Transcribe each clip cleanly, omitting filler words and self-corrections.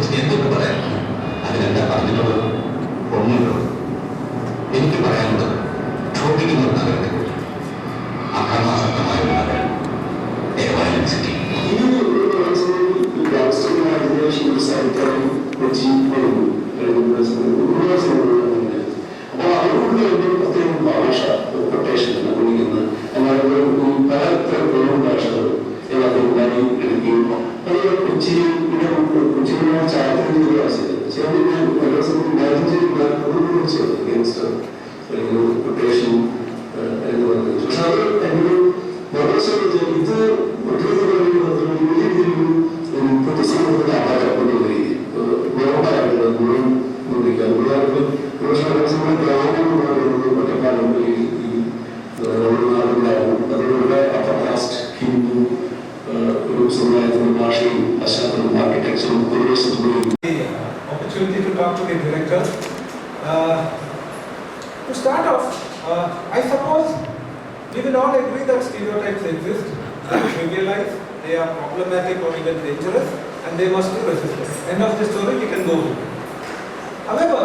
ഇതിനെക്കുറിച്ച് എന്തൊക്കെ പറയാൻ അതിനെന്താ പറഞ്ഞിട്ടുള്ളത്? ഒന്നുമില്ലോ. എനിക്ക് പറയാനുള്ളത് ക്ഷോഭിക്കുന്ന ഒരു നഗരത്തെക്കുറിച്ച്, അക്രമാസക്തമായ ഒരു നഗരം, വയലന്റ് സിറ്റി. അപ്പോൾ അതുകൊണ്ട് പ്രത്യേകം ഭാഷ കൊട്ടേഷൻ ഉപയോഗിക്കുന്നത് എല്ലാവരും പല ഭാഷകൾ എല്ലാവരും ഉണ്ടായി എടുക്കുകയും അതുപോലെ കൊച്ചിയിലുള്ള ചാരിത്ര കൊട്ടേഷൻ എന്ന് പറയുന്നത്. പക്ഷെ അത് എൻ്റെ ഇത് വലിയ രീതിയിൽ പൊതുസമൂഹത്തിന്റെ ആധാരം കൊണ്ടുള്ള രീതി വേറെയായിട്ടുള്ള മുഴുവൻ നിർമ്മിക്കാം. ഗ്രാമങ്ങൾ ഒറ്റക്കാലം നാടുണ്ടാകും. അതിലൂടെ അപ്പർ കാസ്റ്റ് ഹിന്ദു ഒരു സമുദായത്തിന്റെ ഭാഷയും പശ്ചാത്തലവും ആർക്കിടെക്ചറും opportunity to talk to the director. To start off, I suppose we will all agree that stereotypes exist, they are trivialized, they are problematic or even dangerous, and they must be resisted. End of the story, we can go with. However,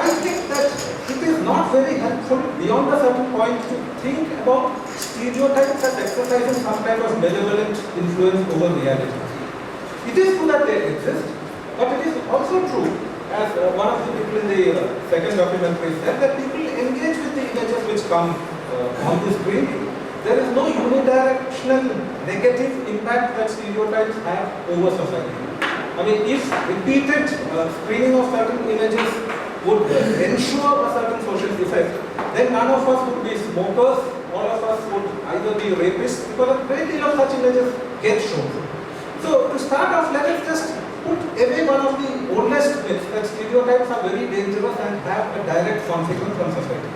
I think that it is not very helpful beyond a certain point to think about stereotypes as exercising some kind of malevolent influence over reality. It is true that they exist, but it is also true, as one of the people in the second documentary said, that people engage with the images which come on the screen. There is no unidirectional negative impact that stereotypes have over society. I mean, if repeated screening of certain images would ensure a certain social effect, then none of us would be smokers, all of us would either be rapists, because a great deal of such images get shown. So, to start off, let us just put away one of the oldest myths, that stereotypes are very dangerous and have a direct consequence on society.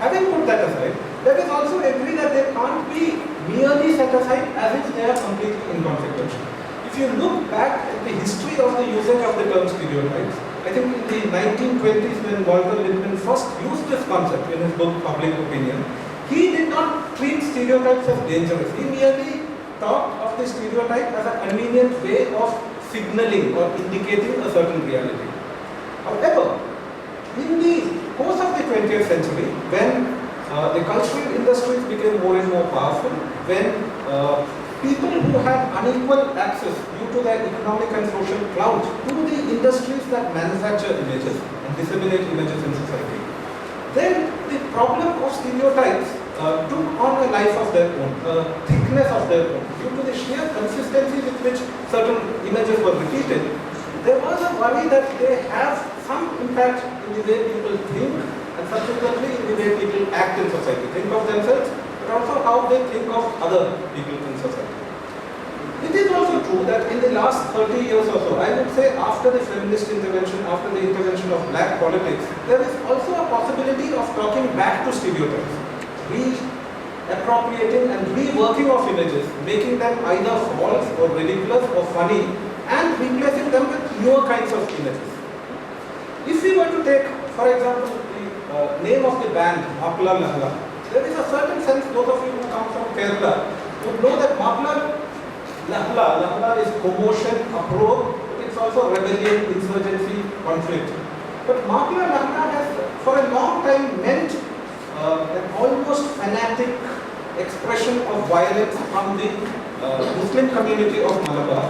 Having put that aside, let us also agree that they can't be merely set aside as if they are completely inconsequential. If you look back at the history of the usage of the term stereotypes, I think in the 1920s when Walter Lippmann first used this concept in his book Public Opinion, he did not treat stereotypes as dangerous. He merely talked of the stereotype as a convenient way of signaling or indicating a certain reality. However, in the course of the 20th century, when the cultural industries became more and more powerful, when people who had unequal access due to their economic and social clout to the industries that manufacture images and disseminate images in society, then the problem of stereotypes took on a life of their own, a thickness of their own. Due to the sheer consistency with which certain images were repeated, there was a worry that they have some impact in the way people think and subsequently in the way people act in society, think of themselves, but also how they think of other people in society. It is also true that in the last 30 years or so, I would say after the feminist intervention, after the intervention of black politics, there is also a possibility of talking back to stereotypes, reappropriating and reworking of images, making them either false or ridiculous or funny, and replacing them with newer kinds of images. If we were to take, for example, the name of the band, Mapla Lahla, there is a certain sense, those of you who come from Kerala would know that Mapla Lahla is commotion, uproar, but it's also rebellion, insurgency, conflict. But Mapla Lahla has for a long time meant an almost fanatic expression of violence from the Muslim community of Malabar.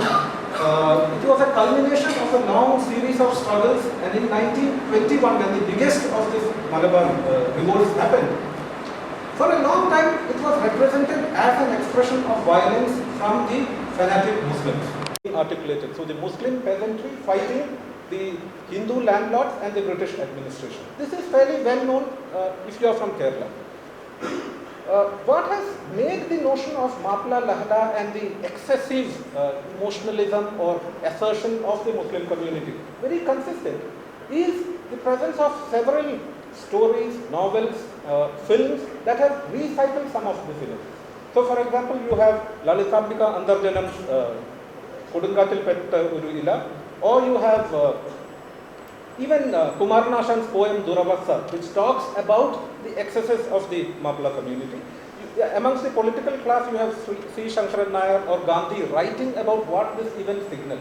It was a culmination of a long series of struggles, and in 1921, when the biggest of this Malabar revolts happened, for a long time it was represented as an expression of violence from the fanatic Muslims. Articulated. So the Muslim peasantry fighting the Hindu landlords and the British administration. This is fairly well known if you are from Kerala. What has made the notion of Mapla Lahla and the excessive emotionalism or assertion of the Muslim community very consistent is the presence of several stories, novels, films that have recycled some of this images. So for example, you have Lalitambika Andarjanam's Kodungatil Petta Uruila, or you have even Kumaranashan's poem Duravasa, which talks about the excesses of the Mapla community. Amongst the political class, you have Sri Shankaran Nair or Gandhi writing about what this event signaled.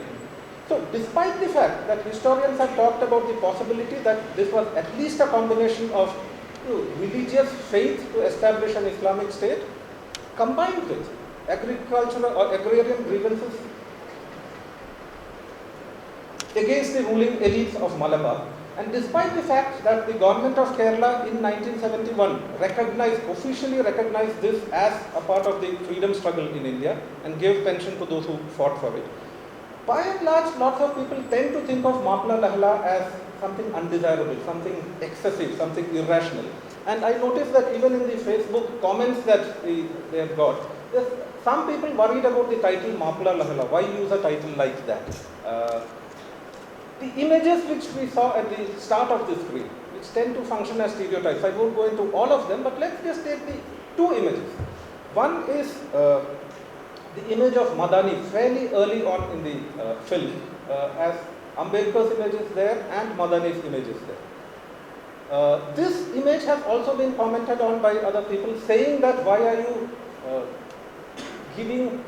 So despite the fact that historians have talked about the possibility that this was at least a combination of religious faith to establish an Islamic state, combined with agricultural or agrarian grievances against the ruling elites of Malabar, and despite the fact that the government of Kerala in 1971 officially recognized this as a part of the freedom struggle in India and gave pension to those who fought for it, by and large, lots of people tend to think of Mapla Lahla as something undesirable, something excessive, something irrational. And I noticed that even in the Facebook comments that they have got, there's some people worried about the title Mapla Lahla. Why use a title like that? The images which we saw at the start of the screen, which tend to function as stereotypes, I won't go into all of them, but let's just take the two images. One is the image of Madani fairly early on in the film, as Ambedkar's image is there and Madani's image is there. This image has also been commented on by other people, saying that why are you giving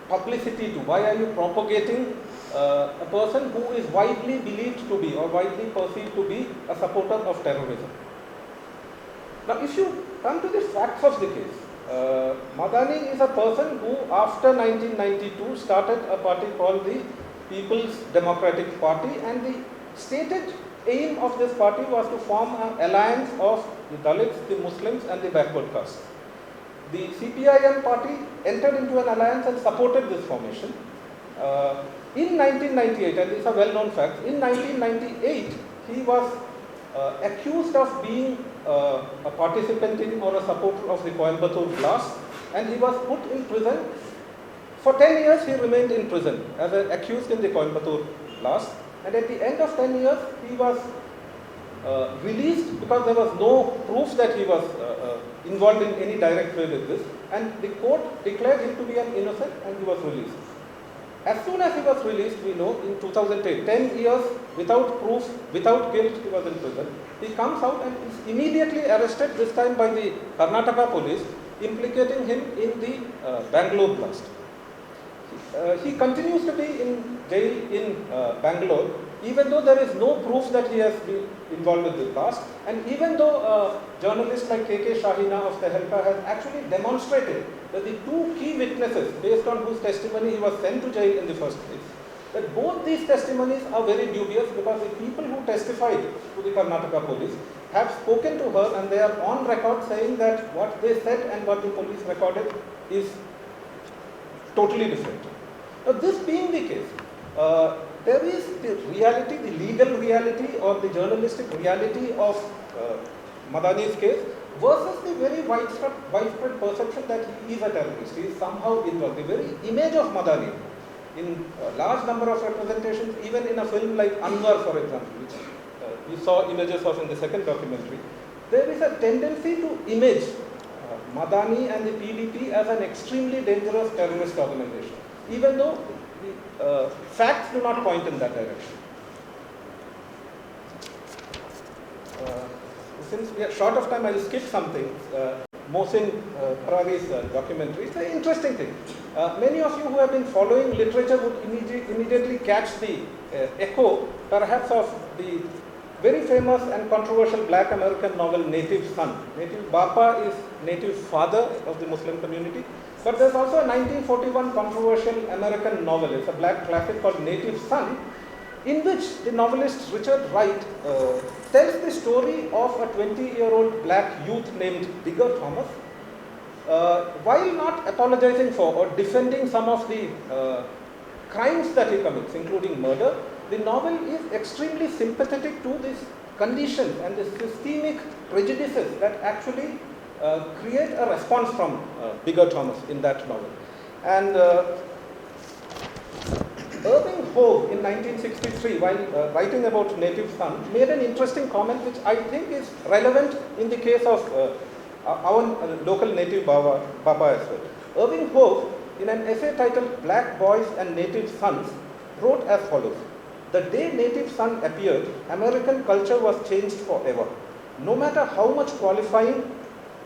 publicity to, why are you propagating a person who is widely believed to be or widely perceived to be a supporter of terrorism. Now if you come to the facts of the case, Madani is a person who after 1992 started a party called the People's Democratic Party, and the stated aim of this party was to form an alliance of the Dalits, the Muslims and the backward castes. The CPIM party entered into an alliance and supported this formation. In 1998, and these are well-known facts, in 1998 he was accused of being a participant in or a supporter of the Coimbatore blast, and he was put in prison. For 10 years he remained in prison as an accused in the Coimbatore blast, and at the end of 10 years he was released because there was no proof that he was involved in any direct way with this, and the court declared him to be an innocent and he was released. As soon as he was released, we know in 2010, 10 years without proof, without guilt, he was in prison. He comes out and is immediately arrested, this time by the Karnataka police, implicating him in the Bangalore blast. He continues to be in jail in Bangalore, even though there is no proof that he has been involved with the blast, and even though journalists like K.K. Shahina of Tehelka has actually demonstrated that the two key witnesses based on whose testimony he was sent to jail in the first place, that both these testimonies are very dubious, because the people who testified to the Karnataka police have spoken to her and they are on record saying that what they said and what the police recorded is totally different. Now this being the case, there is the reality, the legal reality or the journalistic reality of Madani's case versus the very widespread perception that he is a terrorist, he is somehow involved. The very image of Madani in a large number of representations, even in a film like Anwar, for example, which we saw images of in the second documentary, there is a tendency to image Madani and the PDP as an extremely dangerous terrorist organization, even though the facts do not point in that direction. Since we are short of time, I will skip something. Muhsin Parari's documentary. It's an interesting thing. Many of you who have been following literature would immediately catch the echo, perhaps, of the very famous and controversial black American novel Native Son. Native Bapa is native father of the Muslim community. But there's also a 1941 controversial American novel. It's a black classic called Native Son, in which the novelist Richard Wright tells the story of a 20-year-old black youth named Digger Thomas. While not apologizing for or defending some of the crimes that he commits, including murder, the novel is extremely sympathetic to these conditions and the systemic prejudices that actually create a response from Digger Thomas in that novel. And Irving Howe in 1963, while writing about Native Son, made an interesting comment which I think is relevant in the case of our local Native Bapa as well. Irving Howe, in an essay titled Black Boys and Native Sons, wrote as follows: "The day Native Son appeared, American culture was changed forever. No matter how much qualifying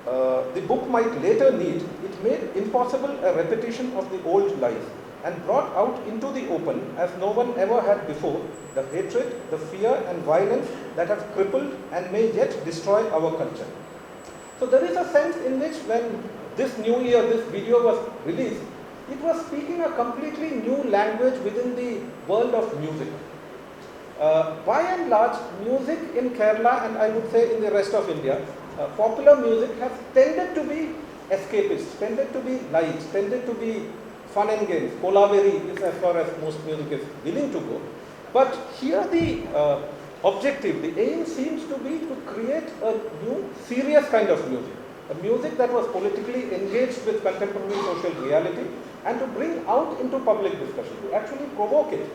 the book might later need, it made impossible a repetition of the old lies. and brought out into the open as no one ever had before the hatred, the fear and violence that have crippled and may yet destroy our culture. So there is a sense in which when this new year, this video was released, it was speaking a completely new language within the world of music. By and large, music in Kerala and I would say in the rest of India, popular music has tended to be escapist, tended to be light, tended to be fun and games. Kolaveri is as far as most music is willing to go. But here the objective, the aim seems to be to create a new serious kind of music. A music that was politically engaged with contemporary social reality and to bring out into public discussion, to actually provoke it.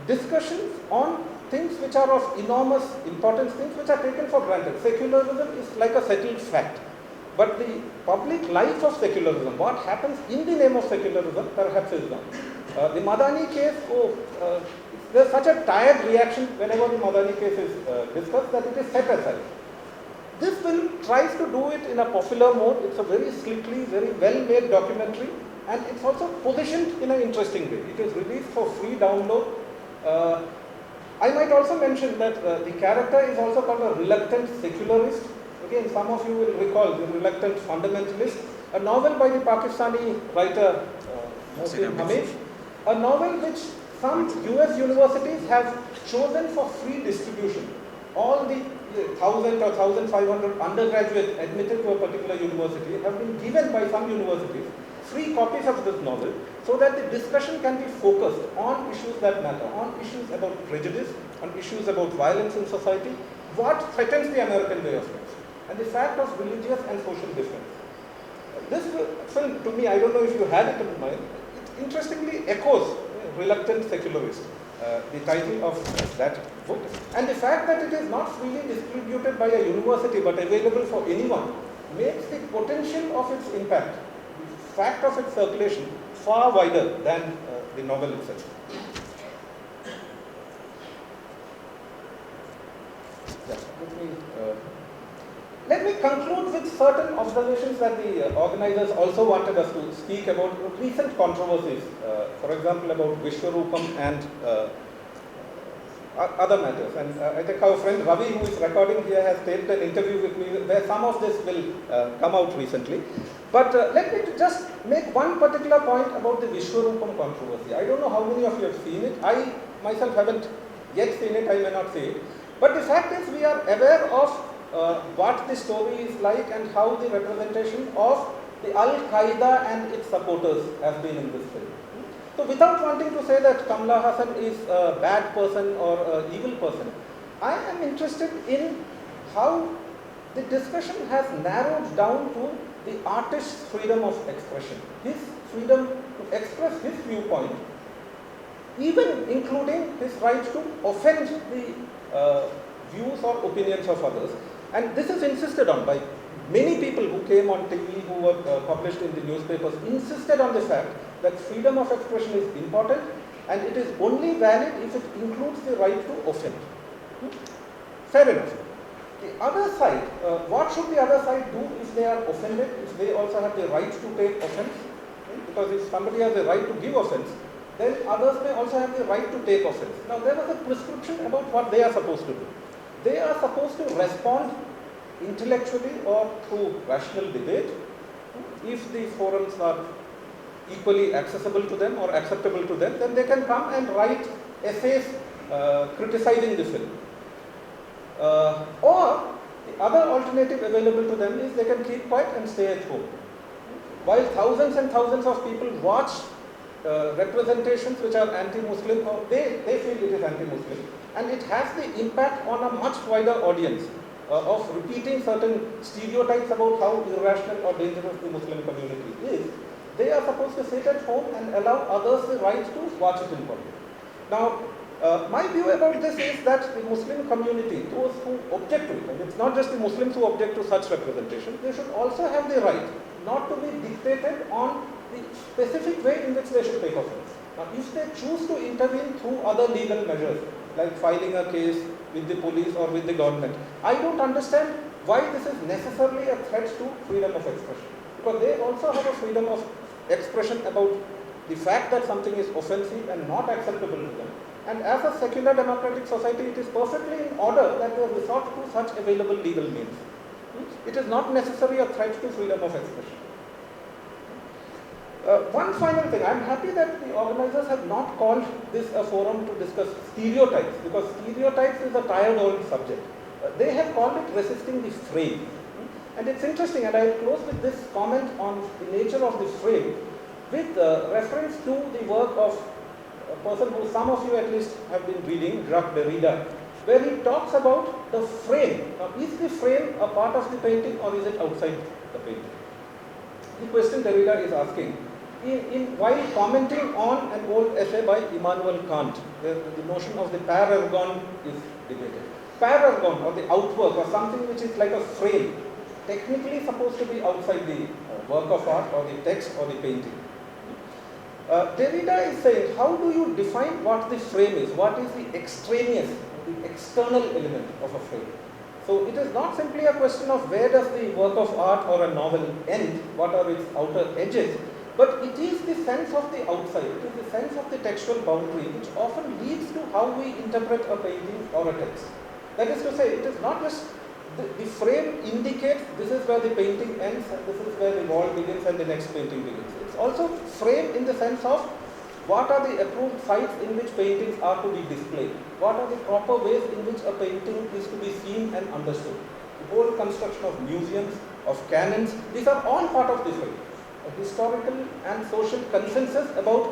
Discussions on things which are of enormous importance, things which are taken for granted. Secularism is like a settled fact. But the public life of secularism, what happens in the name of secularism, perhaps is not. The Madani case, there's such a tired reaction whenever the Madani case is discussed that it is set aside. This film tries to do it in a popular mode. It's a very slickly, very well-made documentary, and it's also positioned in an interesting way. It is released for free download. I might also mention that the character is also called a reluctant secularist. Again, some of you will recall the reluctant fundamentalist, a novel by the Pakistani writer Muhsin Parari, a novel which some US universities have chosen for free distribution. All the 1,000 or 1,500 undergraduates admitted to a particular university have been given by some universities free copies of this novel so that the discussion can be focused on issues that matter, on issues about prejudice, on issues about violence in society, what threatens the American way of life, and the fact of religious and social difference. This film, to me, I don't know if you had it in mind, it interestingly echoes Reluctant Secularist, the title of that book. And the fact that it is not freely distributed by a university but available for anyone makes the potential of its impact, the fact of its circulation, far wider than the novel itself. Let me conclude with certain observations that the organizers also wanted us to speak about recent controversies, for example about Vishwaroopam and other matters. And I think our friend Ravi, who is recording here, has taped an interview with me where some of this will come out recently. But let me just make one particular point about the Vishwaroopam controversy. I don't know how many of you have seen it. I myself haven't yet seen it, I may not see it. But the fact is we are aware of what the story is like and how the representation of the Al-Qaeda and its supporters has been in this film. So without wanting to say that Kamala Hassan is a bad person or an evil person, I am interested in how the discussion has narrowed down to the artist's freedom of expression, his freedom to express his viewpoint, even including his right to offend the views or opinions of others. And this is insisted on by many people who came on TV, who were published in the newspapers, insisted on the fact that freedom of expression is important and it is only valid if it includes the right to offend. Fair enough. The other side, what should the other side do if they are offended, if they also have the right to take offense? Because if somebody has the right to give offense, then others may also have the right to take offense. Now there was a prescription about what they are supposed to do. They are supposed to respond intellectually or through rational debate. If the forums are equally accessible to them or acceptable to them, then they can come and write essays criticizing the film. Or the other alternative available to them is they can keep quiet and stay at home. While thousands and thousands of people watch representations which are anti-Muslim, or they feel it is anti-Muslim, and it has the impact on a much wider audience of repeating certain stereotypes about how irrational or dangerous the Muslim community is. They are supposed to sit at home and allow others the right to watch it in public. Now, my view about this is that the Muslim community, those who object to it, and it's not just the Muslims who object to such representation, they should also have the right not to be dictated on the specific way in which they should take offense. Now, if they choose to intervene through other legal measures, like filing a case with the police or with the government, I don't understand why this is necessarily a threat to freedom of expression. Because they also have a freedom of expression about the fact that something is offensive and not acceptable to them. And as a secular democratic society, it is perfectly in order that they resort to such available legal means. It is not necessarily a threat to freedom of expression. One final thing, I am happy that the organizers have not called this a forum to discuss stereotypes, because stereotypes is a tired old subject. They have called it resisting the frame. And it's interesting, and I will close with this comment on the nature of the frame, with reference to the work of a person who some of you at least have been reading, Jacques Derrida, where he talks about the frame. Now, is the frame a part of the painting or is it outside the painting? The question Derrida is asking, while commenting on an old essay by Immanuel Kant, where the notion of the parergon is debated. Parergon, or the outwork, or something which is like a frame, technically supposed to be outside the work of art or the text or the painting. Derrida is saying, how do you define what the frame is? What is the extraneous, the external element of a frame? So it is not simply a question of where does the work of art or a novel end, what are its outer edges, but it is the sense of the outside, it is the sense of the textual boundary which often leads to how we interpret a painting or a text. That is to say, it is not just the frame indicates this is where the painting ends and this is where the wall begins and the next painting begins. It's also framed in the sense of what are the approved sites in which paintings are to be displayed? What are the proper ways in which a painting is to be seen and understood? The whole construction of museums, of canons, these are all part of the frame. A historical and social consensus about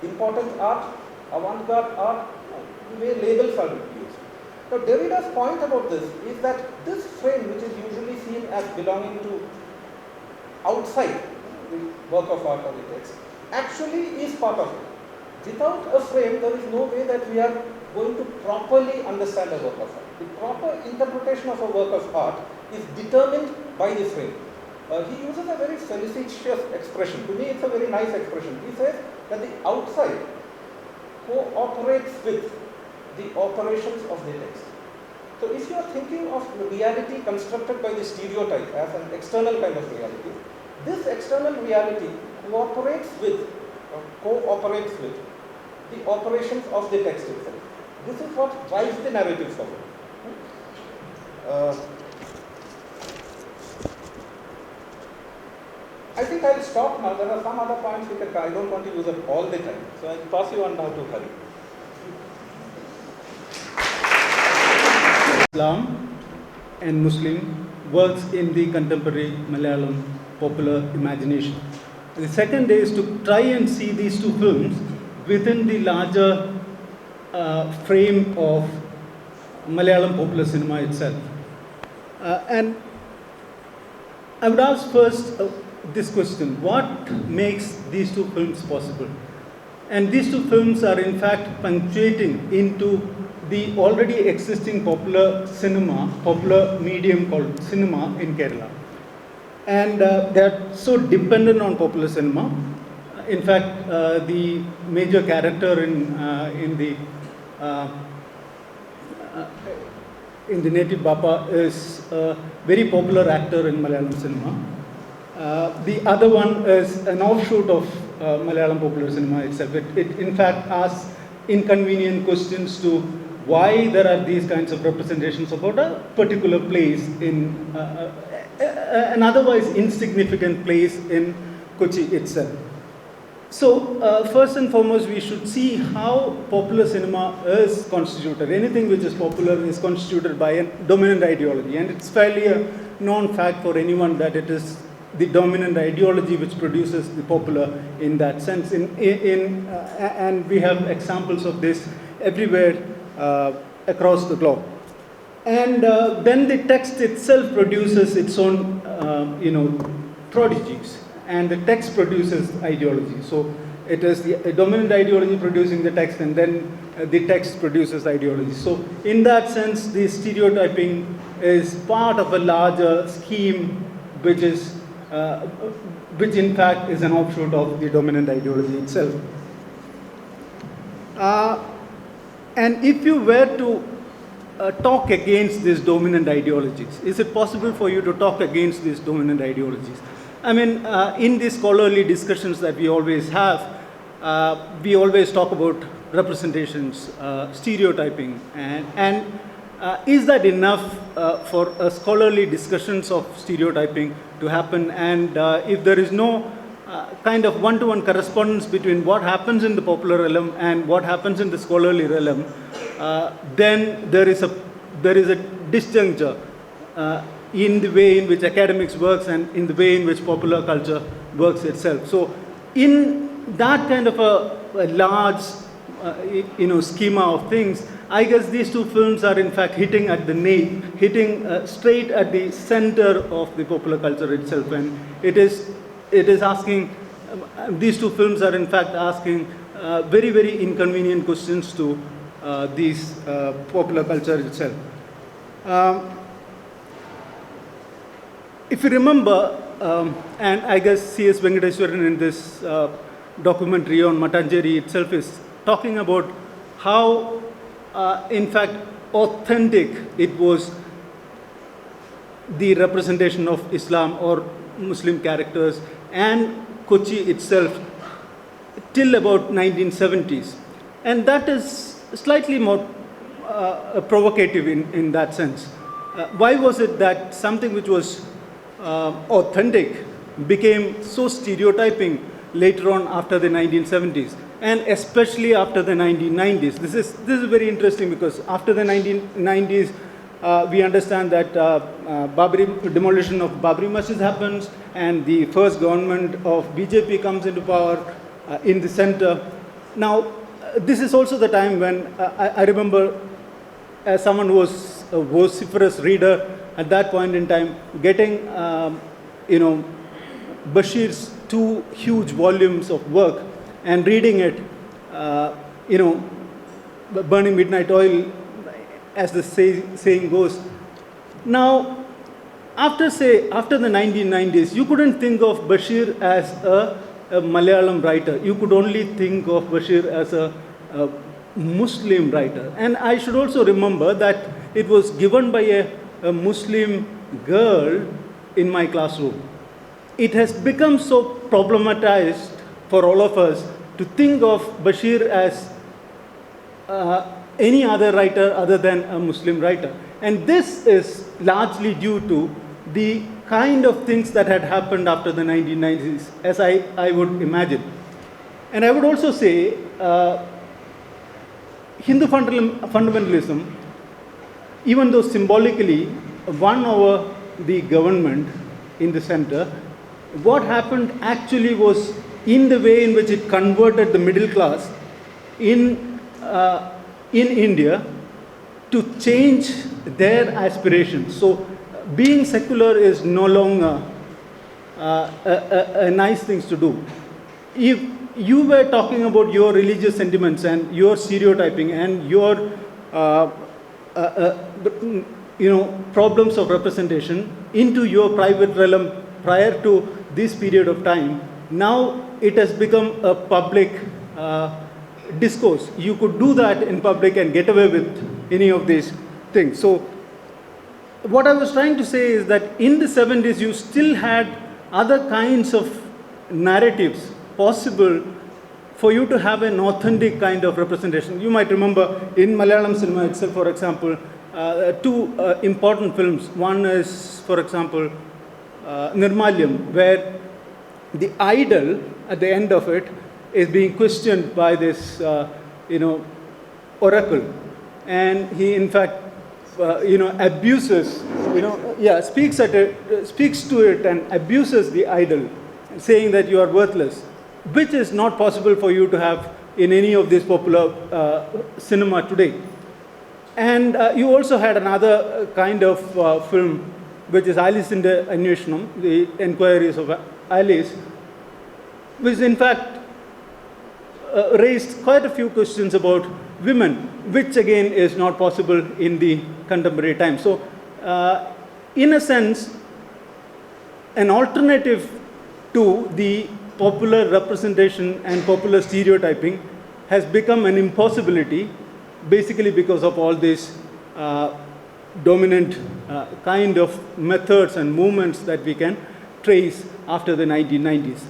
important art, avant-garde art, the way labels are used. Now, Derrida's point about this is that this frame, which is usually seen as belonging to outside the work of art or the text, actually is part of it. Without a frame, there is no way that we are going to properly understand a work of art. The proper interpretation of a work of art is determined by the frame. He uses a very felicitious expression. To me, it's a very nice expression. He says that the outside cooperates with the operations of the text. So if you are thinking of reality constructed by the stereotype as an external kind of reality, this external reality cooperates with the operations of the text itself. This is what drives the narrative forward. I think I'll stop now. There are some other points we can. I don't want to use up all the time. So I'll pass you on now to Hari. Islam and Muslim works in the contemporary Malayalam popular imagination. The second is to try and see these two films within the larger frame of Malayalam popular cinema itself. And I would ask first this question: what makes these two films possible? And these two films are in fact punctuating into the already existing popular cinema, popular medium called cinema in Kerala. And they are so dependent on popular cinema. In fact, the major character in the Native Bapa is a very popular actor in Malayalam cinema. The other one is an offshoot of Malayalam popular cinema itself. It in fact asks inconvenient questions to why there are these kinds of representations about a particular place in an otherwise insignificant place in Kochi itself. So first and foremost, we should see how popular cinema is constituted. Anything which is popular is constituted by a dominant ideology, and it's fairly a known fact for anyone that it is the dominant ideology which produces the popular in that sense. And we have examples of this everywhere across the globe. And then the text itself produces its own, prodigies, and the text produces ideology. So it is the dominant ideology producing the text, and then the text produces ideology. So in that sense, the stereotyping is part of a larger scheme, which in fact is an offshoot of the dominant ideology itself. And if you were to talk against these dominant ideologies, is it possible for you to talk against these dominant ideologies? I mean, in these scholarly discussions that we always have, we always talk about representations, stereotyping, and is that enough for scholarly discussions of stereotyping to happen? And if there is no kind of one-to-one correspondence between what happens in the popular realm and what happens in the scholarly realm, then there is a disjuncture in the way in which academics works and in the way in which popular culture works itself. So in that kind of a large schema of things, I guess these two films are in fact hitting at the nail, hitting straight at the center of the popular culture itself. And it is asking, these two films are in fact asking very, very inconvenient questions to these popular culture itself. If you remember, and I guess C.S. Venkateswaran in this documentary on Mattanchery itself is talking about how, in fact, authentic it was, the representation of Islam or Muslim characters and Kochi itself till about 1970s. And that is slightly more provocative in that sense. Why was it that something which was authentic became so stereotyping later on after the 1970s, and especially after the 1990s? This is very interesting, because after the 1990s, we understand that demolition of Babri Masjid happens, and the first government of BJP comes into power in the center. Now, this is also the time when I remember, as someone who was a vociferous reader at that point in time, getting Bashir's 2 huge volumes of work and reading it, burning midnight oil, as the saying goes. Now, after the 1990s, you couldn't think of Bashir as a Malayalam writer. You could only think of Bashir as a Muslim writer. And I should also remember that it was given by a Muslim girl in my classroom. It has become so problematized for all of us to think of Bashir as any other writer other than a Muslim writer. And this is largely due to the kind of things that had happened after the 1990s, as I would imagine. And I would also say Hindu fundamentalism, even though symbolically won over the government in the center, what happened actually was in the way in which it converted the middle class in India to change their aspirations. So being secular is no longer a nice thing to do. If you were talking about your religious sentiments and your stereotyping and your problems of representation into your private realm prior to this period of time, now it has become a public discourse. You could do that in public and get away with any of these things. So what I was trying to say is that in the 70s, you still had other kinds of narratives possible for you to have an authentic kind of representation. You might remember in Malayalam cinema itself, for example, 2 important films. One is, for example, Nirmalyam, where the idol at the end of it is being questioned by this, oracle, and he in fact, abuses, speaks to it and abuses the idol, saying that you are worthless, which is not possible for you to have in any of this popular cinema today. And you also had another kind of film, which is Alice in the Anveshanam, the Enquiries of Alice, which in fact raised quite a few questions about women, which again is not possible in the contemporary time. So, in a sense, an alternative to the popular representation and popular stereotyping has become an impossibility, basically because of all these dominant kind of methods and movements that we can trace after the 1990s.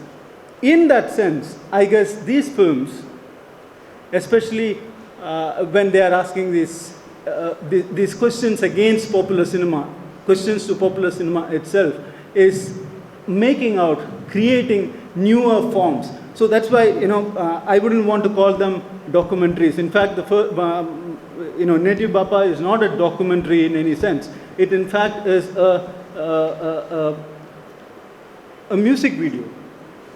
In that sense, I guess these films, especially when they are asking these questions against popular cinema, questions to popular cinema itself, is making out, creating newer forms. So that's why, I wouldn't want to call them documentaries. In fact, Native Bapa is not a documentary in any sense. It in fact is a music video.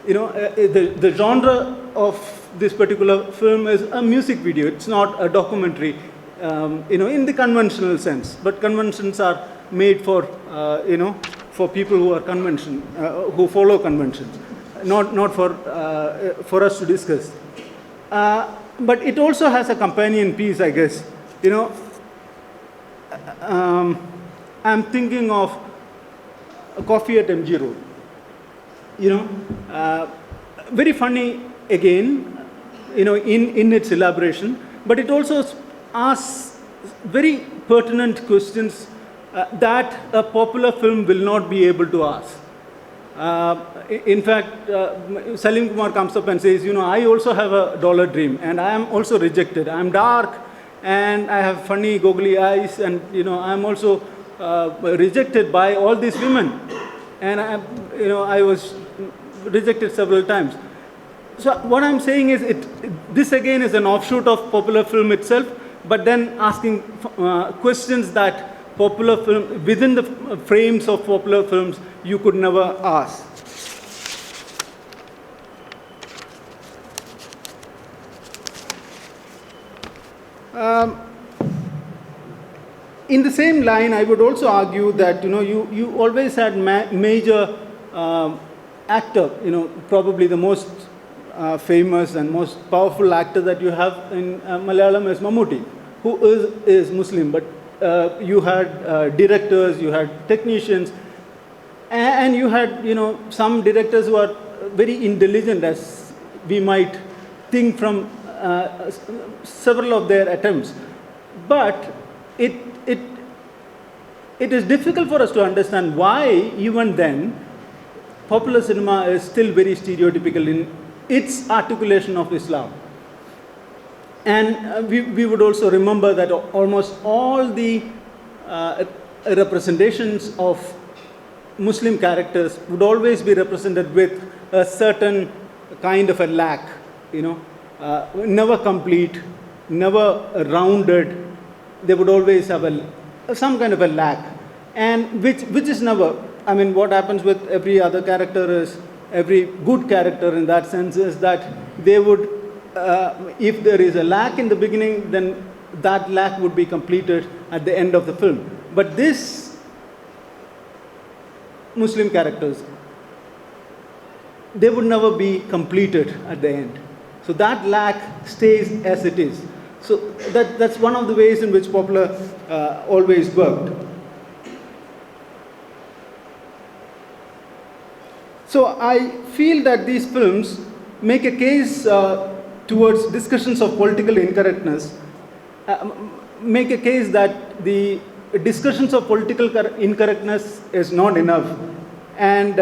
The genre of this particular film is a music video. It's not a documentary, in the conventional sense. But conventions are made for, for people who are who follow conventions, not for us to discuss. But it also has a companion piece, I guess. I'm thinking of Coffee at MG Road. Very funny again, in its elaboration, but it also asks very pertinent questions that a popular film will not be able to ask. In fact, Salim Kumar comes up and says, I also have a dollar dream, and I am also rejected. I'm dark, and I have funny goggly eyes, and I'm also rejected by all these women, and I was rejected several times. So what I'm saying is, this again is an offshoot of popular film itself, but then asking questions that popular film, within the frames of popular films, you could never ask. In the same line, I would also argue that you always had major actor, probably the most famous and most powerful actor that you have in Malayalam is Mammootty, who is Muslim, but you had directors, you had technicians, and you had some directors who are very intelligent, as we might think from several of their attempts. But it is difficult for us to understand why even then popular cinema is still very stereotypical in its articulation of Islam. And we would also remember that almost all the representations of Muslim characters would always be represented with a certain kind of a lack, never complete, never rounded. They would always have some kind of a lack, and which is never. I mean, what happens with every other character is, every good character in that sense is that they would, if there is a lack in the beginning, then that lack would be completed at the end of the film. But this Muslim characters, they would never be completed at the end. So that lack stays as it is. So that's one of the ways in which popular always worked. So I feel that these films make a case towards discussions of political incorrectness, make a case that the discussions of political incorrectness is not enough, and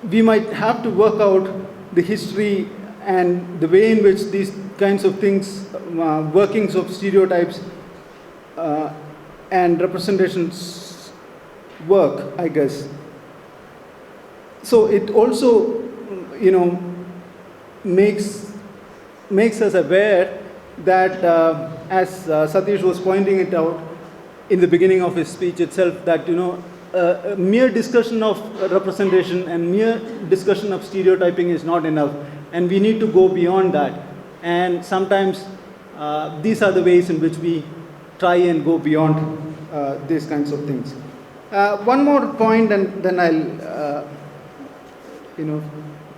we might have to work out the history and the way in which these kinds of things, workings of stereotypes and representations work, I guess. So it also, makes us aware that, as Satish was pointing it out in the beginning of his speech itself, that a mere discussion of representation and mere discussion of stereotyping is not enough, and we need to go beyond that. And sometimes these are the ways in which we try and go beyond these kinds of things. One more point, and then I'll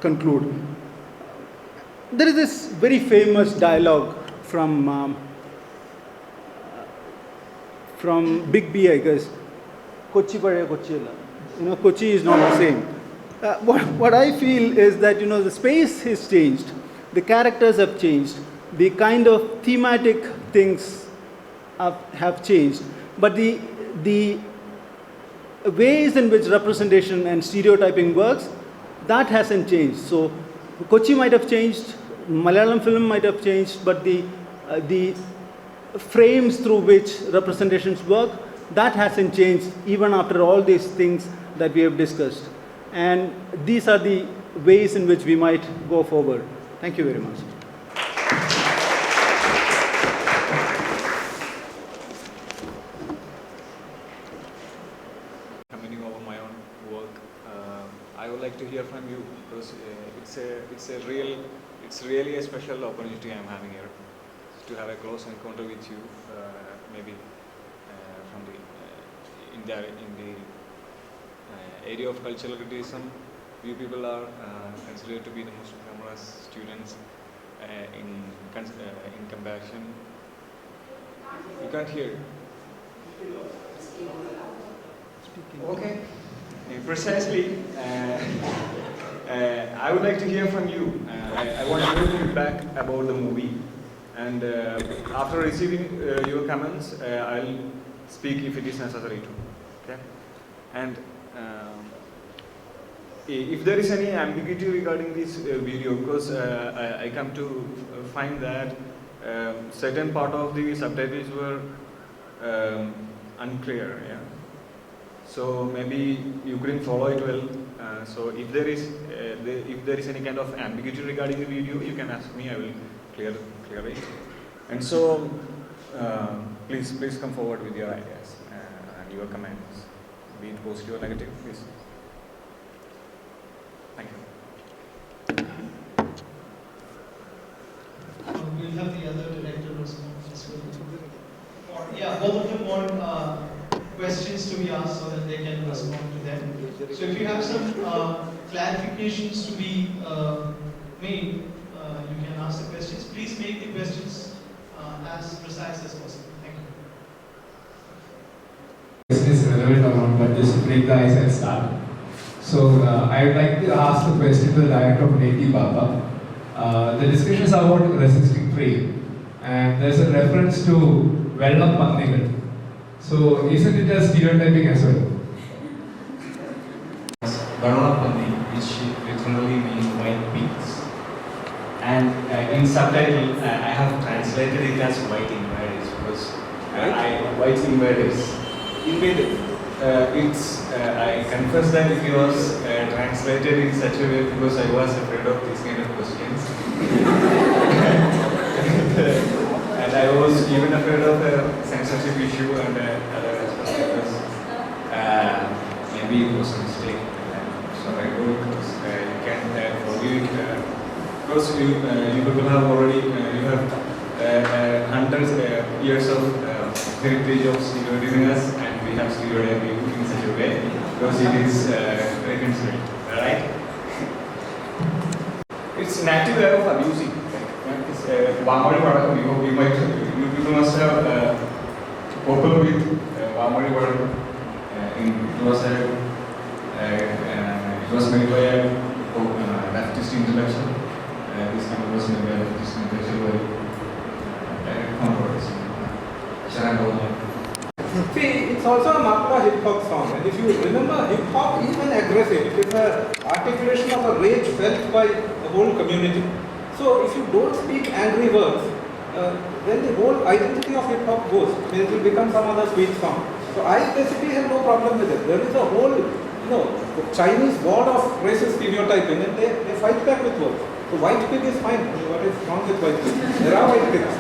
conclude. There is this very famous dialogue from Big B, I guess. Kochi Pazhaya Kochiyalla. Kochi is not the same. What I feel is that the space has changed, the characters have changed, the kind of thematic things have changed, but the ways in which representation and stereotyping works, that hasn't changed. So Kochi might have changed, Malayalam film might have changed, but the frames through which representations work, that hasn't changed even after all these things that we have discussed. And these are the ways in which we might go forward. Thank you very much. Commenting over my own work, I would like to hear from you because it's really a special opportunity I'm having here to have a close encounter with you, maybe from the area of cultural criticism. You people are considered to be the most famous students in comparison. You can't hear. Okay. Precisely. I would like to hear from you. I want your feedback about the movie. And after receiving your comments, I'll speak if it is necessary to. Okay. And if there is any ambiguity regarding this video, because I come to find that certain part of the subtitles were unclear. Yeah. So maybe you couldn't follow it well. So if there is any kind of ambiguity regarding the video, you can ask me. I will clear it. And so please come forward with your ideas and your comments, be it positive or negative, please. Thank you. We'll have the other director respond as well. Yeah, both of them want questions to be asked so that they can respond to them. So if you have some clarifications to be made, you can ask the questions. Please make the questions as precise as possible. Thank you. Question is relevant or not, but just to break the ice and start. So I would like to ask the question to the director of Native Bapa. The discussions are about resisting trade, and there's a reference to Vellam Pannigal. So isn't it a stereotyping as well? Banana Pandi, which literally means white pigs. And in subtitle, I have translated it as white invaders because white invaders. Invaded. I confess that it was translated in such a way because I was afraid of these kind of questions. And I was even afraid of a censorship issue and other aspects because maybe it was a mistake. So I hope you can forgive it because you people have already you have hundreds of years of heritage of stereotyping us, and we have stereotyping in such a way because it is reconciled, right? It's an active way of abusing. You people must have popular with Vamali word. It was made by a leftist intellectual. This kind was made by a leftist intellectual very controversial. See, it's also a Makla hip hop song, and if you remember, hip hop is an aggressive. It is an articulation of a rage felt by the whole community. So if you don't speak angry words, then the whole identity of hip hop goes. It will become some other sweet song. So I basically have no problem with it. There is a whole, the Chinese god of racist stereotyping, and they fight back with words. So white pig is fine. What is wrong with white pig? There are white pigs.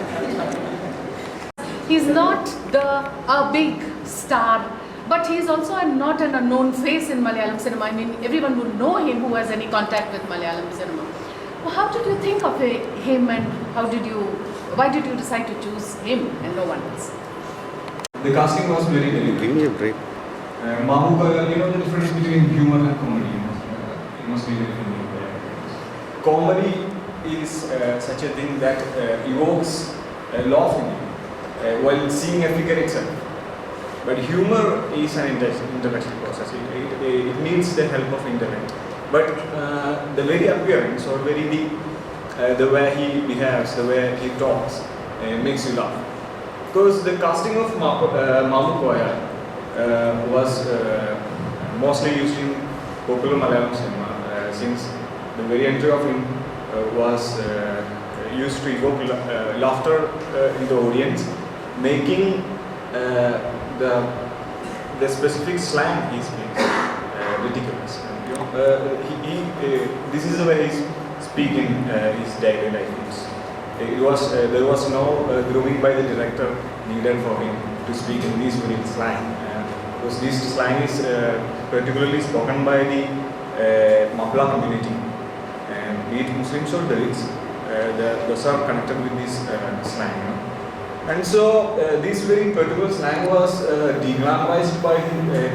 He's not a big star, but he's also not an unknown face in Malayalam cinema. I mean, everyone would know him who has any contact with Malayalam cinema. Well, how did you think of him, and why did you decide to choose him and no one else? The casting was very deliberate. Give me a break. You know the difference between humor and comedy. You must be very familiar. Comedy is such a thing that evokes laughing while seeing a figure itself. But humor is an intellectual process. It needs the help of intellect. But the very appearance or the way he behaves, the way he talks, makes you laugh. Because the casting of Mamu Koya was mostly used in popular Malayalam cinema, since the very entry of him was used to evoke laughter in the audience, making the specific slang he speaks ridiculous. This is the way he's speaking his daily life. There was no grooming by the director needed for him to speak in this very slang. Because this slang is particularly spoken by the Mapla community, and be it Muslims or Dalits, those are connected with this slang. And so this very particular slang was deglamorized by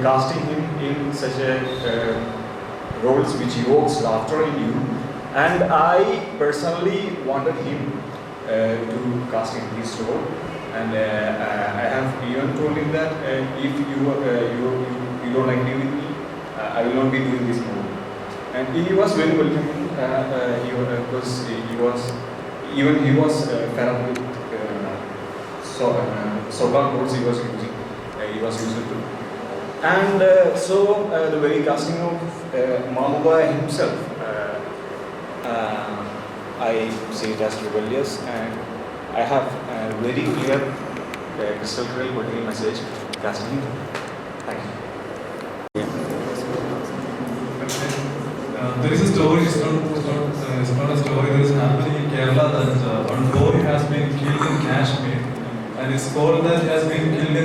casting him in such a roles which evokes laughter in you. And I personally wanted him to cast in his role. And I have even told him that if you don't agree with me, I will not be doing this movie. And he was very welcoming because he was fed up with so-called roles he was using. He was used to. And so the very casting of Mahbuba himself, I see it as rebellious, and I have a very clear, crystal clear political message casting him. Thank you. There is a story, it's not a story, there is happening in Kerala that one boy has been killed in Kashmir, and it's called that he has been killed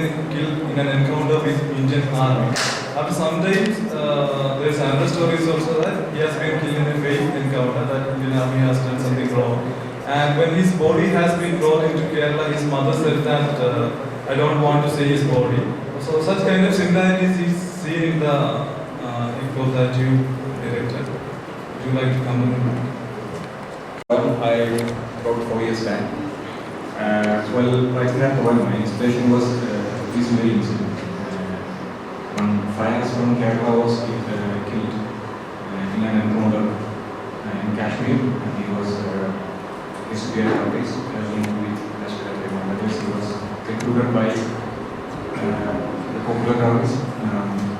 in an encounter with Indian army. After some days, there is another story also that he has been killed in a fake encounter, that Indian army has done something wrong. And when his body has been brought into Kerala, his mother said that I don't want to see his body. So such kind of similarities is seen in the info that you directed. Would you like to comment on that? I wrote 4 years back. Well, writing that poem, my inspiration was this very incident. One fires from Kerala was killed in an encounter in Kashmir, and he was disappeared nowadays with Hashir. He was recruited by the popular terrorists,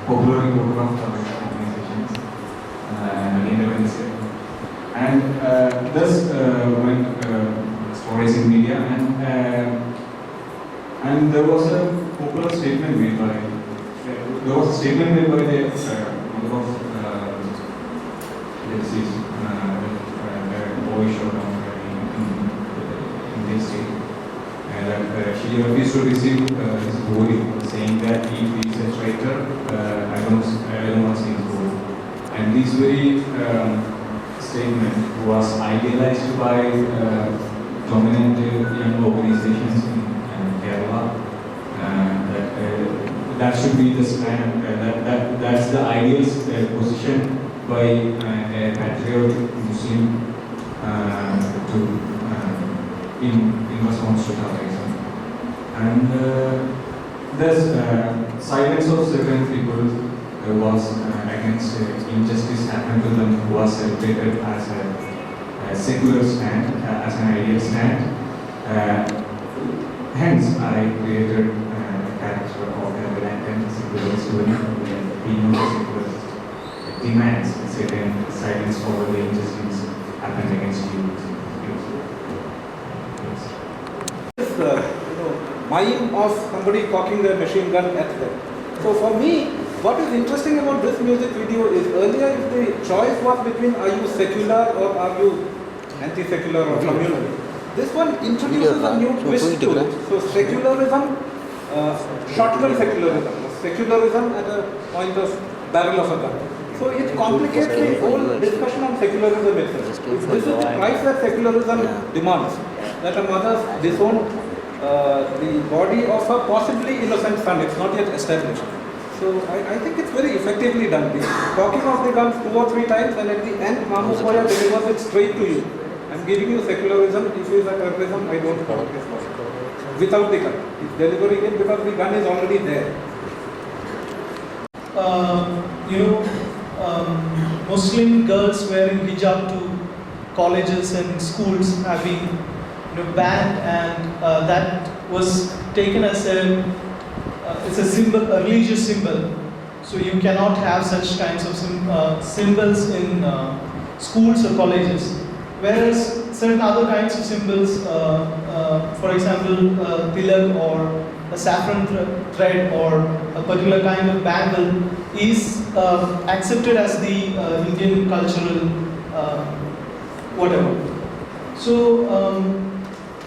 popularly photographed terrorist organizations, and thus went stories in media, and there was a popular statement made by the mother of the deceased, boy shot down in this state, that she refused to receive his body, saying that if he is a traitor, I don't want to see his body. And this very statement was idealized by dominant young organizations in Kerala. That should be the stand. That's the ideal position by a patriotic Muslim in response to terrorism. And thus silence of certain people was against injustice happened to them was celebrated as a secular stand, as an ideal stand. Hence, I created a character of a reluctant secularist woman. We know the secularist demands a certain silence over the injustice happened against you. Mime of somebody cocking their machine gun at them. So for me, what is interesting about this music video is earlier if the choice was between are you secular or are you anti-secular or communal, this one introduces a new twist to it. So secularism, shotgun secularism at a point of barrel of a gun. So it complicates the whole discussion on secularism itself. If this is the price that secularism demands, that a mother disowned the body of a possibly innocent son, it's not yet established. So I think it's very effectively done. Talking of the guns 2 or 3 times, and at the end, Mahbuba delivers it straight to you. I'm giving you secularism. If it is a terrorism, I don't want it possible. Without the gun, he's delivering it because the gun is already there. Muslim girls wearing hijab to colleges and schools have been banned, and that was taken as it's a symbol, a religious symbol. So you cannot have such kinds of symbols in schools or colleges. Whereas certain other kinds of symbols, for example, tilak or a saffron thread or a particular kind of bangle is accepted as the Indian cultural whatever. So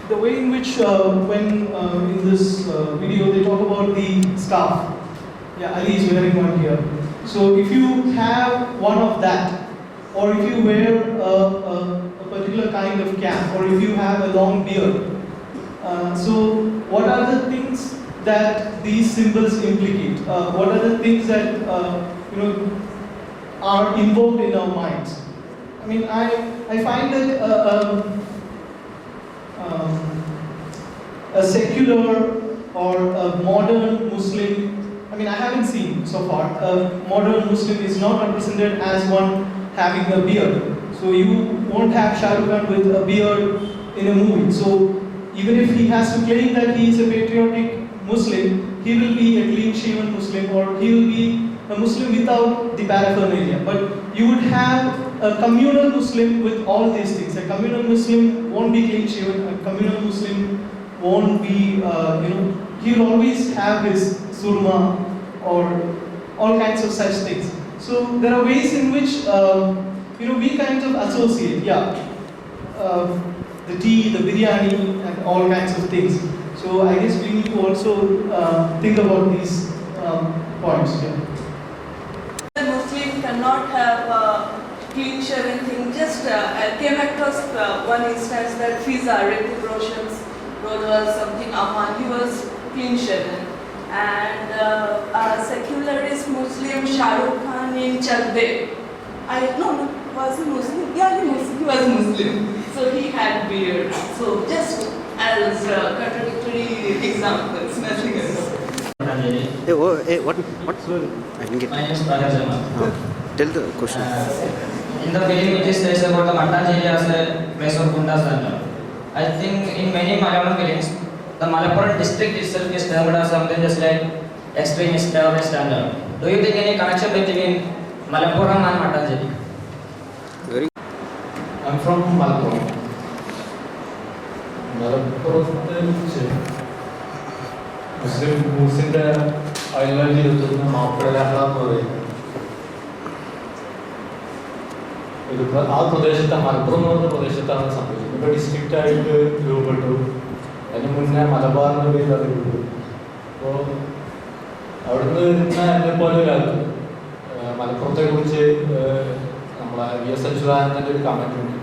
the way in which when in this video they talk about the scarf. Yeah, Ali is wearing one here. So if you have one of that, or if you wear a particular kind of cap, or if you have a long beard, so what are the things that these symbols implicate? What are the things that are involved in our minds? I mean, I find that a secular or a modern Muslim, I mean, I haven't seen so far, a modern Muslim is not represented as one having a beard. So you won't have Shah Rukh Khan with a beard in a movie. So even if he has to claim that he is a patriotic Muslim, he will be a clean-shaven Muslim, or he will be a Muslim without the paraphernalia. But you would have a communal Muslim with all these things. A communal Muslim won't be clean-shaven. A communal Muslim won't be, he will always have his surma or all kinds of such things. So there are ways in which we kind of associate, the tea, the biryani, and all kinds of things. So I guess we need to also think about these points. Yeah. The Muslim cannot have a clean shaven thing. Just I came across one instance that Fiza, Hrithik Roshan's role was something Aman. He was clean shaven. And a secularist Muslim Shah Rukh Khan in Chakde. Was he Muslim? Yeah, he was Muslim. So he had beard. So just as contradictory examples, nothing else. What? I didn't get. My name is Prahajar. Tell the question. In the film, it is says about the Mattanchery as a place of Gundas and I think in many Malayalam films, the Malappuram district itself is termed as something just like extremist terrorist and do you think any connection between Malappuram and Mattanchery? I'm from Malappuram. Muslimസിന്റെ ideology എത്തുന്ന മാപ്പിളയാണെന്ന് പറയുന്നത് ആ പ്രദേശത്തെ മലപ്പുറം എന്ന് പറഞ്ഞ പ്രദേശത്താണ് സംഭവിച്ചത്. ഇപ്പോൾ ഡിസ്ട്രിക്റ്റ് ആയിട്ട് രൂപപ്പെട്ടു. അതിന് മുന്നേ മലബാറിൻ്റെ പേരിൽ അത് രൂപപ്പെട്ടു. അപ്പോൾ അവിടുന്ന് വരുന്ന എന്നെപ്പോലെ ഒരാൾക്ക് മലപ്പുറത്തെ കുറിച്ച് നമ്മളെ VS അച്യുതാനന്ദൻ്റെ ഒരു കമൻറ്റ് ഉണ്ട്.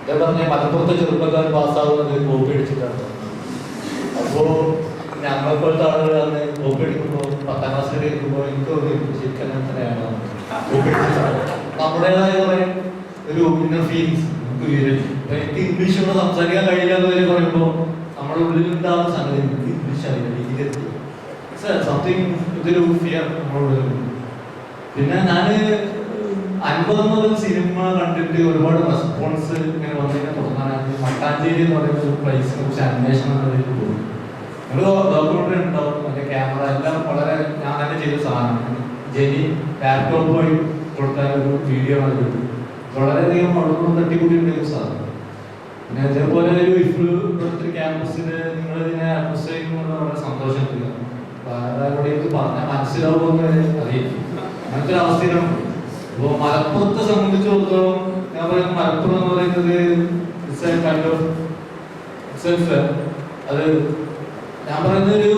ഇതേ പറഞ്ഞാൽ മലപ്പുറത്തെ ചെറുപ്പക്കാർ പാസ്സാവുന്നത് കോപ്പി അടിച്ചിട്ടാണ്. അപ്പോൾ ഞങ്ങളെപ്പോലത്തെ ആളുകൾ അന്ന് കോപ്പി അടിക്കുമ്പോൾ 10ാം ക്ലാസ്സിൽ ഇരിക്കുമ്പോൾ എനിക്ക് തോന്നി ശരിക്കും അങ്ങനെ തന്നെയാണ് കോപ്പി അടിച്ചിട്ടാണ്. നമ്മുടേതായ കുറേ ഒരു ഇന്നർ ഫീലിങ്സ് നമുക്ക് വരും. എനിക്ക് ഇംഗ്ലീഷ് കൊണ്ട് സംസാരിക്കാൻ കഴിയില്ല എന്ന് വരെ പറയുമ്പോൾ നമ്മുടെ ഉള്ളിലുണ്ടാവുന്ന സംഗതി എനിക്ക് ഇംഗ്ലീഷ് അറിയില്ല, രീതിയിലെത്തി സംതിങ് ഇതൊരു ഫിയർ നമ്മുടെ ഉള്ളിലുണ്ട്. പിന്നെ ഞാൻ 50 മുതൽ സിനിമ കണ്ടിട്ട് ഒരുപാട് റെസ്പോൺസ് ഇങ്ങനെ വന്നതിനെ തുടങ്ങാനായിട്ട് മട്ടാഞ്ചേരി എന്ന് പറയുന്ന ഒരു പ്ലേസിനെ കുറിച്ച് അന്വേഷണം എന്നതിലേക്ക് പോകും. നമ്മൾ ഡോക്യുമെന്ററി ഉണ്ടാവും, മറ്റേ ക്യാമറ എല്ലാം വളരെ ഞാൻ തന്നെ ചെയ്ത സാധനം. ജെനി ലാപ്ടോപ്പ് വഴി കൊടുത്ത ഒരു വീഡിയോ ആണ് ഇത്. വളരെയധികം അവിടെ തട്ടിക്കൂട്ടിയിട്ടുള്ള ഒരു സാധനം. പിന്നെ അതേപോലെ ഒരു ഇപ്പോഴത്തെ ക്യാമ്പസിൽ നിങ്ങളിതിനെ അഡ്മിനിസ്ട്രേറ്റ് ചെയ്യുന്നത് വളരെ സന്തോഷമില്ല. വേറെ ഇത് പറഞ്ഞാൽ മനസ്സിലാവുമെന്ന് അറിയില്ല. അങ്ങനത്തെ ഒരു അവസ്ഥയിലാണ്. അപ്പോൾ മലപ്പുറത്തെ സംബന്ധിച്ചിടത്തോളം ഞാൻ പറയുന്നത് മലപ്പുറം എന്ന് പറയുന്നത് അത് ഞാൻ പറയുന്ന ഒരു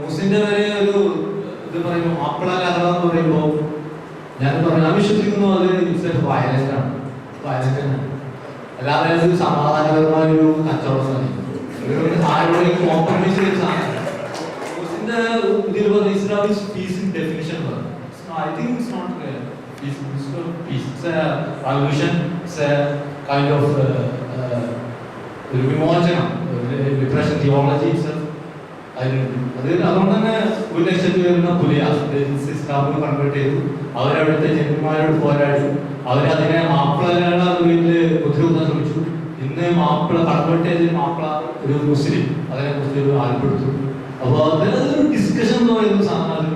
മുസ്ലിന്റെ വരെ ഒരു ഇത് പറയുമ്പോൾ മാപ്പിള ലഹള എന്ന് പറയുമ്പോൾ ഞാൻ വിശ്വസിക്കുന്നു അത് വയലന്റ് ആണ്, വയലന്റ് ആണ്. അല്ലാതെ ഒരു സമാധാനപരമായ ഒരു കച്ചവടം ആരോടെയും കോംപ്രമൈസ് ചെയ്ത സാധനം മുസ്ലിന്റെ ഇതിൽ പറഞ്ഞ ഇസ്ലാം പീസ് ഇൻ ഡെഫിനിഷൻ പറഞ്ഞു. I think it's not peace. It's a revolution. It's a kind of വിമോചനം, ലിബറേഷൻ തിയോളജി itself. അതുകൊണ്ട് തന്നെ 1 ലക്ഷത്തിൽ വരുന്ന ഇസ്ലാമിൽ കൺവേർട്ട് ചെയ്തു. അവരവിടുത്തെ ജന്മിമാരോട് പോരാടി. അവരതിനെ മാപ്പിള ബുദ്ധിമുട്ടാൻ ശ്രമിച്ചു. ഇന്ന് മാപ്പിള കൺവേർട്ട് ചെയ്ത് മാപ്പിള ഒരു മുസ്ലിം അതിനെ കുറിച്ച് ആൽപ്പെടുത്തു. അപ്പോൾ അതൊരു ഡിസ്കഷൻ എന്ന് പറയുന്ന സാധനം അതിൽ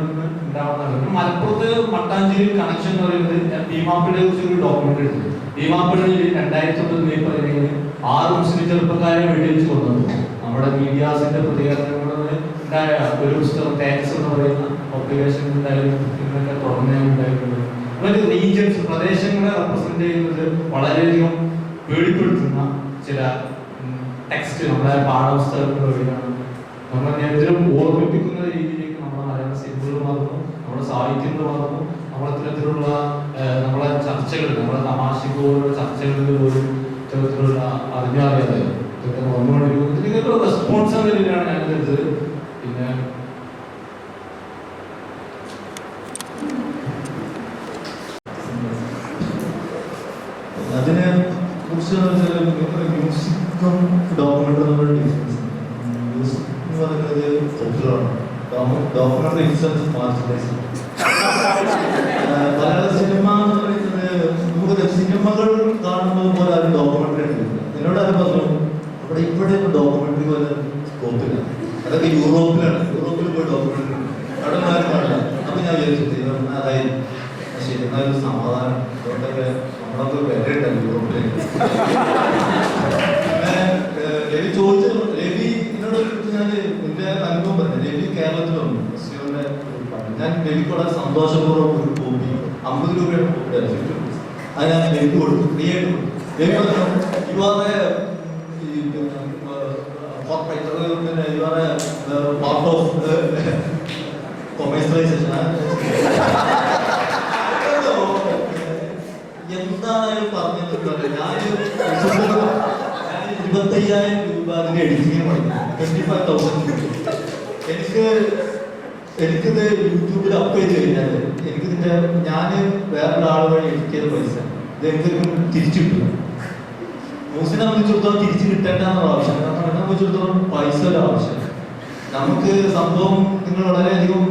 ഉണ്ടാവുന്നതാണ്. മലപ്പുറത്ത് മട്ടാഞ്ചേരി കണക്ഷൻ എന്ന് പറയുന്നത് ഞാൻ ഭീമാപ്പള്ളിയെ കുറിച്ച് ഒരു ഡോക്യുമെന്ററി ഉണ്ട്. ഭീമാപ്പള്ളിയിൽ 2009 മെയ് 17 6 മുസ്ലിം ചെറുപ്പക്കാരെ വെടിവെച്ച് കൊന്നത് നമ്മുടെ മീഡിയാസിന്റെ പ്രതികരണങ്ങളോട് ഉണ്ടായ ഒരു പുസ്തകം ടാക്സ് എന്ന് പറയുന്ന പബ്ലിക്കേഷൻ ഉണ്ടായിരുന്നു. ഇന്നൊക്കെ തുറന്നുണ്ടായിട്ടുണ്ട്. ഒരു റീജിയൻസ് പ്രദേശങ്ങളെ റെപ്രസെന്റ് ചെയ്യുന്നത് വളരെയധികം പേടിപ്പെടുത്തുന്ന ചില ടെക്സ്റ്റ് നമ്മുടെ പാഠപുസ്തകങ്ങൾ വഴിയാണ് നമ്മൾ നിരന്തരം ഓർമ്മിപ്പിക്കുന്ന രീതിയിലേക്ക് നമ്മുടെ മലയാള സിനിമകൾ മാറുന്നു, നമ്മുടെ സാഹിത്യങ്ങൾ മാറുന്നു, നമ്മളത്തരത്തിലുള്ള നമ്മളെ ചർച്ചകൾ, നമ്മുടെ തമാശക്ക് പോലുള്ള ചർച്ചകളിൽ ഒരു തരത്തിലുള്ള അറിഞ്ഞറിയാതെ ഇതൊക്കെ വന്നുകൊണ്ടിരിക്കുന്നത്. ഇതിനൊക്കെ റെസ്പോൺസ് എന്ന രീതിയിലാണ് ഞാൻ എടുത്തത്. പിന്നെ അതിനെ കുറിച്ച് മ്യൂസിക്കും ഡോക്യുമെന്ററി തമ്മിലുള്ള ഡിഫറൻസ്. മ്യൂസിക് എന്ന് പറയുന്നത് പോപ്പുലറാണ്, ഡോക്യുമെന്ററി ഇൻസ്റ്റൻസ് മാർജിനലൈസ്. മലയാള സിനിമ എന്ന് പറയുന്നത് നമുക്ക് സിനിമകൾ കാണുന്നത് പോലെ ആരും ഡോക്യുമെന്ററി എടുക്കില്ല. എന്നോട് ആരും പറഞ്ഞു അവിടെ ഇവിടെ ഡോക്യുമെന്ററി പോലെ സ്കോപ്പില്ല, അതൊക്കെ യൂറോപ്പിലാണ്, യൂറോപ്പിൽ പോയി ഡോക്യുമെന്ററി അവിടെ ആരും കാണില്ല. അപ്പൊ ഞാൻ വിചാരിച്ചു അതായത് ശരി, എന്നാലും സമാധാനം അതുകൊണ്ടൊക്കെ നമ്മളൊക്കെ വിലയുണ്ടല്ലോ യൂറോപ്പിലേക്ക്. രവി ചോദിച്ചു, രവി എന്നോട് ഞാൻ എന്റെ അനുഭവം പറഞ്ഞു. രവി കേരളത്തിൽ വന്നു മുസ്ലിമിന്റെ. ഞാൻ രവിക്ക് വളരെ സന്തോഷപൂർവ്വം ഒരു കോപ്പി 50 രൂപയുടെ കോപ്പി അത് ഞാൻ രവിക്ക് കൊടുത്തു, ഫ്രീ ആയിട്ട് കൊടുത്തു. രവി പറഞ്ഞു യുവാറെ പാർട്ട് ഓഫ് കൊമേഴ്സ്യലൈസേഷൻ. എന്തായാലും പറഞ്ഞിട്ടുണ്ട്. ഞാൻ 25,000 രൂപ അതിന്റെ എഡിറ്റിംഗ് പഠിക്കും, 25,000. എനിക്കിത് യൂട്യൂബിൽ അപ്പ് ചെയ്ത് കഴിഞ്ഞാൽ എനിക്കിതിന്റെ ഞാൻ വേറൊരാൾ വഴി എഡിറ്റ് ചെയ്ത പൈസ ഇത് എനിക്ക് തിരിച്ചു കിട്ടും. ന്യൂസിനെ സംബന്ധിച്ചിടത്തോളം തിരിച്ചു കിട്ടേണ്ടെന്നുള്ള ആവശ്യം, കാരണം എന്നെ സംബന്ധിച്ചിടത്തോളം പൈസ ഒരു ആവശ്യം. നമുക്ക് സംഭവം നിങ്ങൾ വളരെയധികം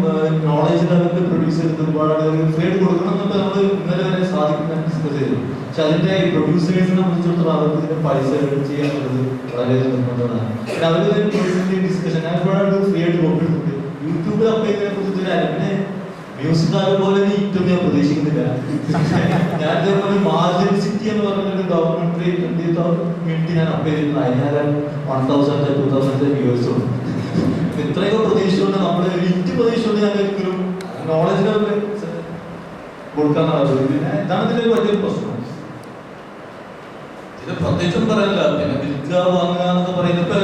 നോളജ് ലെവലിൽ പ്രൊഡ്യൂസ് ചെയ്ത് ഒരുപാട് ഫ്രീ ആയിട്ട് കൊടുക്കണം എന്നൊക്കെ നമ്മൾ ഇന്നലെ വരെ സാധിക്കുന്ന ഡിസ്കസ് ചെയ്തു. പക്ഷെ അതിന്റെ പ്രൊഡ്യൂസേഴ്സിനെ സംബന്ധിച്ചിടത്തോളം അവർക്ക് ഇതിന്റെ പൈസ ചെയ്യാനുള്ളത് വളരെയധികം നിർബന്ധമാണ്. പിന്നെ അവർ ഡിസ്കഷൻ ഞാൻ ഒരുപാട് ഫ്രീ ആയിട്ട് കൊടുത്തിട്ടുണ്ട്. യൂട്യൂബിൽ അപ്പ് ചെയ്യുന്നതിനെ കുറിച്ച് പിന്നെ മ്യൂസിക് പോലെ ഏറ്റവും ഞാൻ പ്രതീക്ഷിക്കുന്നില്ല. ഞാൻ ഇതേപോലെ മാർജിൻ സിറ്റി എന്ന് പറഞ്ഞൊരു ഡോക്യുമെന്ററി 20,000 മിനിറ്റ് ഞാൻ അപ്പ് ചെയ്തിട്ടുണ്ട്. അതിനാലും 1,000 2,000 വ്യൂവേഴ്സ് ഉണ്ട്. ഇത്രയൊക്കെ പ്രതീക്ഷിച്ചുകൊണ്ട് നമ്മൾ വിറ്റ് പ്രതീക്ഷിച്ചുകൊണ്ട് ഞാൻ ഒരിക്കലും നോളജ് ലെവലിൽ കൊടുക്കാന്നാണ്. പിന്നെ ഇതാണ് ഇതിന്റെ വലിയൊരു പ്രശ്നം. ഇത് പ്രത്യേകിച്ചും പറയല്ല. പിന്നെ വിൽക്കുക വാങ്ങുക എന്നൊക്കെ പറയുന്നത്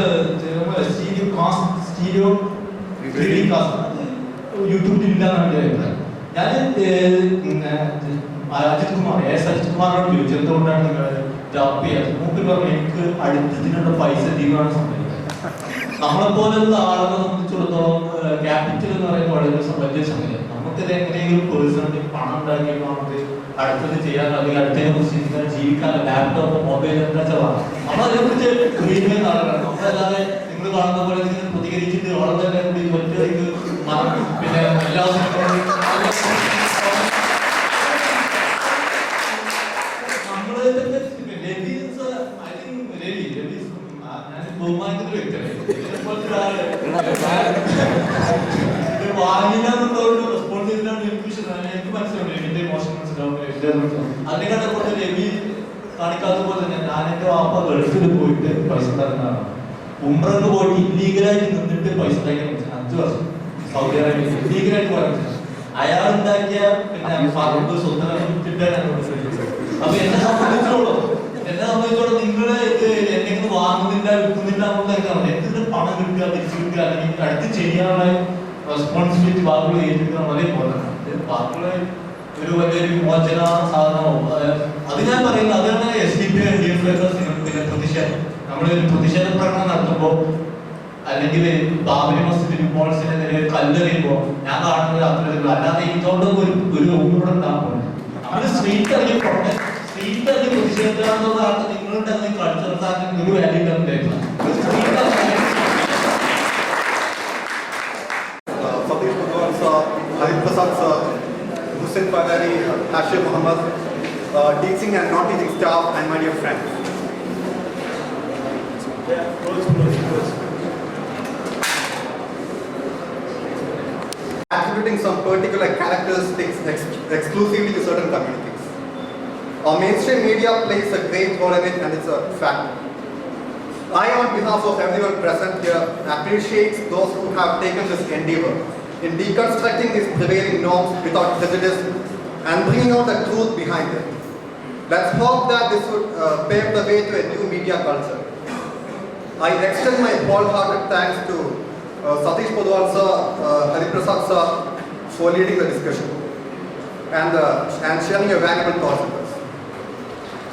സ്റ്റീരിയോ യൂട്യൂബിൽ ഇല്ലാന്നാണ് എന്റെ അഭിപ്രായം. ഞാൻ അജിത് കുമാറിനോട് ചോദിച്ചു എന്തുകൊണ്ടാണ് നിങ്ങൾ ജോബ് ചെയ്യാറ്. മൂപ്പർ പറഞ്ഞു എനിക്ക് അടുത്തതിനുള്ള പൈസ തീരുമാനം സംഭവിക്കുന്നത്. നമ്മളെപ്പോലുള്ള ആളുകളെ സംബന്ധിച്ചിടത്തോളം ക്യാപിറ്റൽ എന്ന് പറയുന്നത് വളരെ വലിയ സംഗതിയാണ്. നമുക്കിത് എങ്ങനെയെങ്കിലും പേഴ്സണലി പണം ഉണ്ടാക്കിയപ്പോൾ നമുക്ക് അടുത്തത് ചെയ്യാൻ, അല്ലെങ്കിൽ അടുത്തതിനെ കുറിച്ച് ജീവിക്കാൻ ലാപ്ടോപ്പ് മൊബൈൽ എന്താ വെച്ചാൽ നമ്മളതിനെ കുറിച്ച് പ്രീമിയം ആളുകളാണ്. നമ്മളല്ലാതെ നിങ്ങൾ കാണുന്ന പോലെ ഇതിനെ പ്രതികരിച്ചിട്ട് വളരെ കൂടി ഒറ്റയ്ക്ക് പിന്നെ എല്ലാ ബഹുമാനിക്കുന്ന വ്യക്തിയാണ്. വാങ്ങില്ലാന്നുള്ളതുകൊണ്ട് റെസ്പോൺസിബിലിറ്റി എനിക്ക് മനസ്സിലാവും. എന്റെ ഇമോഷൻ മനസ്സിലാവും. അതിനെക്കാട്ടെ കൊണ്ട് രവി കാണിക്കാത്ത പോലെ തന്നെ ഞാൻ എന്റെ വാപ്പ ഗൾഫിൽ പോയിട്ട് പൈസ ഉണ്ടാക്കുന്നതാണ്. ഉംറക്ക് പോയിട്ട് ഇല്ലീഗലായിട്ട് നിന്നിട്ട് പൈസ ഉണ്ടാക്കിയ 5 വർഷം സൗദി അറേബ്യ ഇല്ലീഗലായിട്ട് പോയാൽ അയാൾ ഉണ്ടാക്കിയ പിന്നെ പറമ്പ് സ്വന്തം വിട്ടിട്ടാണ്. അപ്പൊ എന്നെ സംബന്ധിച്ചോളം നിങ്ങള് ഇത് എന്തെങ്കിലും വാങ്ങുന്നില്ല വിൽക്കുന്നില്ല എന്നുള്ളതാണ്. എന്തിനും പണം കിട്ടുക, തിരിച്ചു കിട്ടുക, അല്ലെങ്കിൽ അടുത്ത് ചെയ്യാനുള്ള റെസ്പോൺസിബിലിറ്റി ബാക്കിയുള്ള ഏറ്റെടുക്കുന്ന വളരെ ഇമ്പോർട്ടൻ്റ്. ബാക്കിയുള്ള ഒരു വലിയൊരു വിമോചന സാധനമാവും. അത് ഞാൻ പറയുന്നത് അതാണ് SDP പിന്നെ പ്രതിഷേധം. നമ്മളൊരു പ്രതിഷേധ പ്രകടനം നടത്തുമ്പോൾ അല്ലെങ്കിൽ ബാബരി മസ്ജിദ് മോൾസിനെതിരെ കല്ലെറിയുമ്പോൾ ഞാൻ കാണുന്നത് അത്തരത്തിലുള്ള, അല്ലാതെ ഇതുകൊണ്ടൊന്നും ഒരു ഒന്നുകൂടെ ഉണ്ടാകുമ്പോൾ നമ്മൾ സ്ട്രീറ്റ് ഇറങ്ങി പ്രതിഷേധിക്കാന്നുള്ളതാണ്. നിങ്ങളുടെ കൾച്ചർ ഒരു value Satish, Poduval sir, Hariprasad sir, Muhsin Parari, Hashir, Mohammed, teaching and non-teaching staff, and my dear friends. attributing some particular characteristics exclusively to certain communities. Our mainstream media plays a great role in it, and it's a fact. I, on behalf of everyone present here, appreciate those who have taken this endeavor in deconstructing these prevailing norms without prejudice and bringing out the truth behind them. Let's hope that this would pave the way to a new media culture. I extend my wholehearted thanks to Satish, Poduval sir, Hariprasad sir for leading the discussion and sharing your valuable thoughts with us.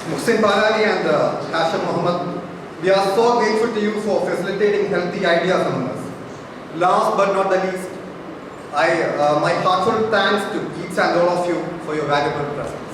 Muhsin Parari and Hashir, Mohammed, we are so grateful to you for facilitating healthy ideas among us. Last but not the least, my heartfelt thanks to each and all of you for your valuable presence.